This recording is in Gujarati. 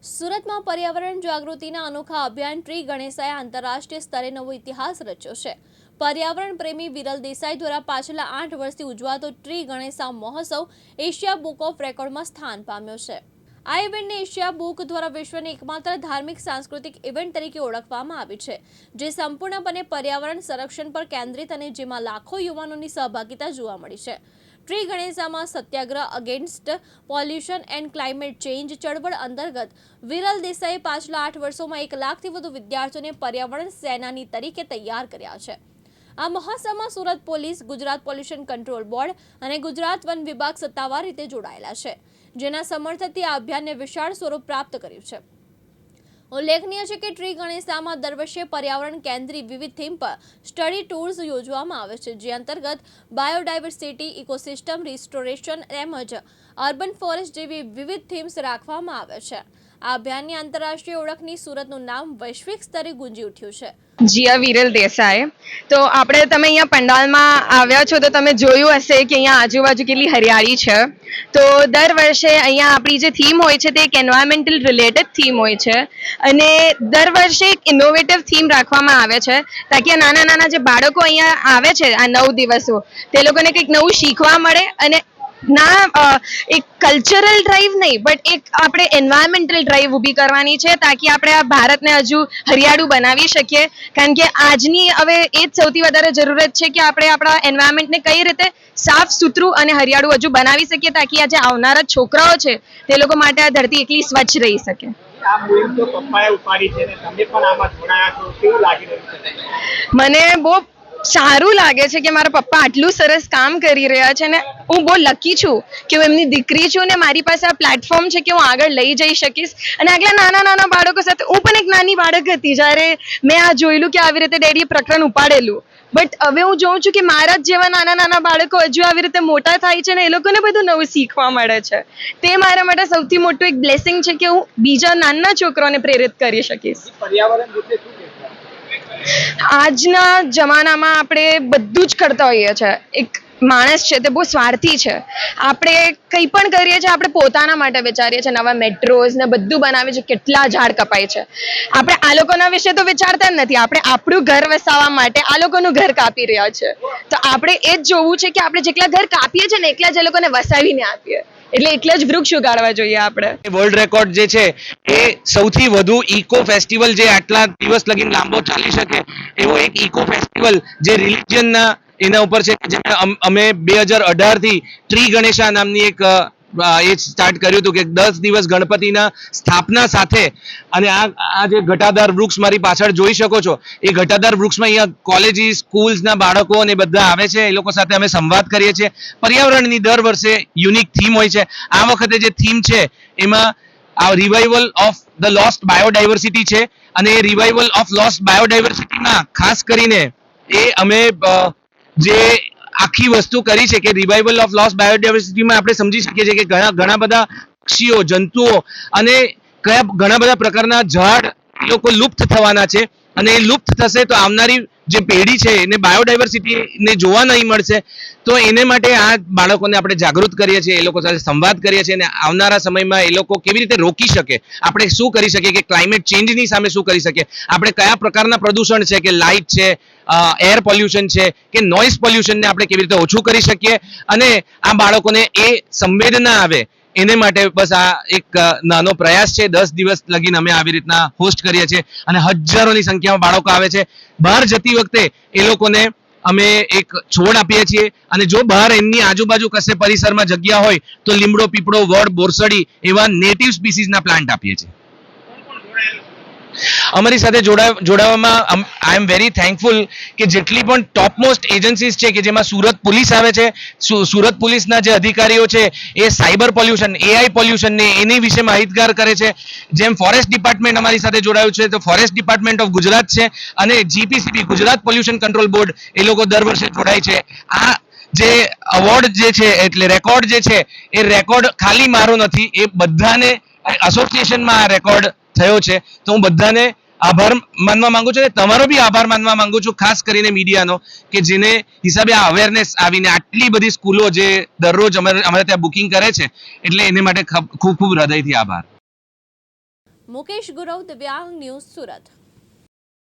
સુરતમાં પર્યાવરણ જાગૃતિના અનોખા અભિયાન ટ્રી ગણેશાએ આંતરરાષ્ટ્રીય સ્તરે નવો ઇતિહાસ રચ્યો છે। પર્યાવરણ પ્રેમી વિરલ દેસાઈ દ્વારા પાછલા 8 વર્ષથી ઉજવાતો ટ્રી ગણેશા મહોત્સવ એશિયા બુક ઓફ રેકોર્ડમાં સ્થાન પામ્યો છે। આ ઇવેન્ટને એશિયા બુક દ્વારા વિશ્વની એકમાત્ર ધાર્મિક સાંસ્કૃતિક ઇવેન્ટ તરીકે ઓળખવામાં આવી છે, જે સંપૂર્ણપણે પર્યાવરણ સંરક્ષણ પર કેન્દ્રિત અને જેમાં લાખો યુવાનોની સહભાગિતા જોવા મળી છે। ટ્રી ગણેશામાં Satyagraha against pollution and climate change ચળવળ અંતર્ગત વિરલ દેસાઈએ પાછલા 8 વર્ષોમાં 1 લાખથી વધુ વિદ્યાર્થીઓને પર્યાવરણ સેનાની તરીકે તૈયાર કર્યા છે। આ મહોત્સવમાં Surat police, Gujarat pollution control board અને ગુજરાત વન વિભાગ સત્તાવાર રીતે જોડાયેલા છે, જેના સમર્થનથી આ અભિયાનને વિશાળ સ્વરૂપ પ્રાપ્ત કર્યું છે। ઉલ્લેખનીય છે કે ટ્રી ગણેશામાં દર વર્ષે પર્યાવરણ કેન્દ્રી વિવિધ થીમ પર સ્ટડી ટૂર્સ યોજવામાં આવે છે, જે અંતર્ગત બાયોડાયવર્સિટી, ઇકોસિસ્ટમ રિસ્ટોરેશન તેમજ અર્બન ફોરેસ્ટ જેવી વિવિધ થીમ્સ રાખવામાં આવે છે। આ અભિયાનની આંતરરાષ્ટ્રીય ઓળખની સુરતનું નામ વૈશ્વિક સ્તરે ગુંજી ઉઠ્યું છે। જીયા વિરલ દેસાઈ। તો તમે અહીંયા પંડાલમાં આવ્યા છો તો તમે જોયું હશે કે અહીંયા આજુબાજુ કેટલી હરિયાળી છે। તો દર વર્ષે અહીંયા આપણી જે થીમ હોય છે તે એક એન્વાયરમેન્ટલ રિલેટેડ થીમ હોય છે અને દર વર્ષે એક ઇનોવેટિવ થીમ રાખવામાં આવે છે, તાકી આ નાના નાના જે બાળકો અહીંયા આવે છે આ 9 દિવસો તે લોકોને કંઈક નવું શીખવા મળે અને ના એક કલ્ચરલ ડ્રાઈવ નહીં બટ એક આપણે એન્વાયરમેન્ટલ ડ્રાઈવ ઊભી કરવાની છે, તાકી આપણે આ ભારતને હજુ હરિયાળું બનાવી શકીએ। કારણ કે આજની હવે એ જ સૌથી વધારે જરૂરત છે કે આપણે આપણા એન્વાયરમેન્ટને કઈ રીતે સાફ સુથરું અને હરિયાળું હજુ બનાવી શકીએ, તાકી આ જે આવનારા છોકરાઓ છે તે લોકો માટે આ ધરતી એટલી સ્વચ્છ રહી શકે। આ મુહિમ તો પપ્પાએ ઉપાડી છે ને તમે પણ આમાં જોડાયા છો, કેવું લાગી રહ્યું છે? મને બહુ સારું લાગે છે કે મારા પપ્પા આટલું સરસ કામ કરી રહ્યા છે ને હું બહુ લકી છું કે હું એમની દીકરી છું ને મારી પાસે આ પ્લેટફોર્મ છે કે હું આગળ લઈ જઈ શકીશ। અને આગલા નાના નાના બાળકો સાથે હું પણ એક નાની બાળક હતી જ્યારે મેં આ જોયેલું કે આવી રીતે ડેડીએ પ્રકરણ ઉપાડેલું, બટ હવે હું જોઉં છું કે મારા જ જેવા નાના નાના બાળકો હજુ આવી રીતે મોટા થાય છે ને એ લોકોને બધું નવું શીખવા મળે છે। તે મારા માટે સૌથી મોટું એક બ્લેસિંગ છે કે હું બીજા નાના છોકરાઓને પ્રેરિત કરી શકીશ। પર્યાવરણ વિશે શું કહેશો? આજના જમાનામાં આપણે બધું જ કરતા હોઈએ છીએ। એક માણસ છે તે બહુ સ્વાર્થી છે। આપણે કંઈ પણ કરીએ છીએ આપણે પોતાના માટે વિચારીએ છીએ, નવા મેટ્રોઝ ને બધું બનાવીએ છીએ, કેટલા ઝાડ કપાય છે। આપણે આ લોકોના વિશે તો વિચારતા જ નથી, આપણે આપણું ઘર વસાવવા માટે આ લોકોનું ઘર કાપી રહ્યા છે। તો આપણે એ જ જોવું છે કે આપણે જેટલા ઘર કાપીએ છીએ ને એટલા જ એ લોકોને વસાવીને આપીએ, એટલે જ વૃક્ષ ઉગાડવા જોઈએ આપણે। વર્લ્ડ રેકોર્ડ જે છે એ સૌથી વધુ ઇકો ફેસ્ટિવલ જે આટલા દિવસ લગીને લાંબો ચાલી શકે એવો એક ઇકો ફેસ્ટિવલ જે રિલિજનના એના ઉપર છે, જેમાં અમે 2018 થી ટ્રી ગણેશા નામની એક એ સ્ટાર્ટ કર્યું હતું કે 10 દિવસ ગણપતિના સ્થાપના સાથે અને આ જે ઘટાદાર વૃક્ષ મારી પાછળ જોઈ શકો છો એ ઘટાદાર વૃક્ષમાં અહીંયા કોલેજીસ, સ્કૂલ્સના બાળકો અને બધા આવે છે, એ લોકો સાથે અમે સંવાદ કરીએ છીએ। પર્યાવરણની દર વર્ષે યુનિક થીમ હોય છે। આ વખતે જે થીમ છે એમાં આ revival of the lost biodiversity છે અને એ રિવાઇવલ ઓફ લોસ્ટ બાયોડાયવર્સિટીમાં ખાસ કરીને એ અમે જે આખી વસ્તુ કરી છે કે રિવાઇવલ ઓફ લોસ્ટ બાયોડાયવર્સિટીમાં આપણે સમજી શકીએ છીએ કે ઘણા બધા પક્ષીઓ, જંતુઓ અને ઘણા બધા પ્રકારના ઝાડ એ લોકો લુપ્ત થવાના છે અને એ લુપ્ત થશે તો આવનારી જે પેઢી છે એને બાયોડાયવર્સિટીને જોવા નહીં મળશે। તો એને માટે આ બાળકોને આપણે જાગૃત કરીએ છીએ, એ લોકો સાથે સંવાદ કરીએ છીએ અને આવનારા સમયમાં એ લોકો કેવી રીતે રોકી શકે, આપણે શું કરી શકીએ કે ક્લાઇમેટ ચેન્જની સામે શું કરી શકીએ, આપણે કયા પ્રકારના પ્રદૂષણ છે કે લાઇટ છે, એર પોલ્યુશન છે કે નોઇઝ પોલ્યુશનને આપણે કેવી રીતે ઓછું કરી શકીએ અને આ બાળકોને એ સંવેદના આવે એને માટે બસ આ એક નાનો પ્રયાસ છે। 10 દિવસ લગીને અમે આવી રીતના હોસ્ટ કરીએ છીએ અને હજારોની સંખ્યામાં બાળકો આવે છે। બહાર જતી વખતે એ લોકોને અમે એક છોડ આપીએ છીએ અને જો બહાર એમની આજુબાજુ કશે પરિસરમાં જગ્યા હોય તો લીમડો, પીપળો, વડ, બોરસડી એવા નેટિવ સ્પીસીસના પ્લાન્ટ આપીએ છીએ। અમારી સાથે જોડાવામાં આઈ એમ વેરી થેન્કફુલ કે જેટલી પણ ટોપમોસ્ટ એજન્સીઝ છે કે જેમાં સુરત પોલીસ આવે છે, સુરત પોલીસના જે અધિકારીઓ છે એ સાયબર પોલ્યુશન, AI પોલ્યુશનને એની વિશે માહિતગાર કરે છે। જેમ ફોરેસ્ટ ડિપાર્ટમેન્ટ અમારી સાથે જોડાયું છે તો ફોરેસ્ટ ડિપાર્ટમેન્ટ ઓફ ગુજરાત છે અને GPCB Gujarat pollution control board એ લોકો દર વર્ષે જોડાય છે। આ જે અવોર્ડ જે છે એટલે રેકોર્ડ જે છે એ રેકોર્ડ ખાલી મારો નથી, એ બધાને એસોસિએશનમાં આ રેકોર્ડ થયો છે। તો હું બધાને આભાર માનવા માંગુ છું અને તમારો બી આભાર માનવા માંગુ છું, ખાસ કરીને મીડિયાનો કે જેને હિસાબે આ અવેરનેસ આવીને આટલી બધી સ્કૂલો જે દરરોજ અમારે ત્યાં બુકિંગ કરે છે એટલે એને માટે ખૂબ ખૂબ હૃદયથી આભાર। મુકેશ ગુરવ, દિવ્યાંગ ન્યૂઝ, સુરત.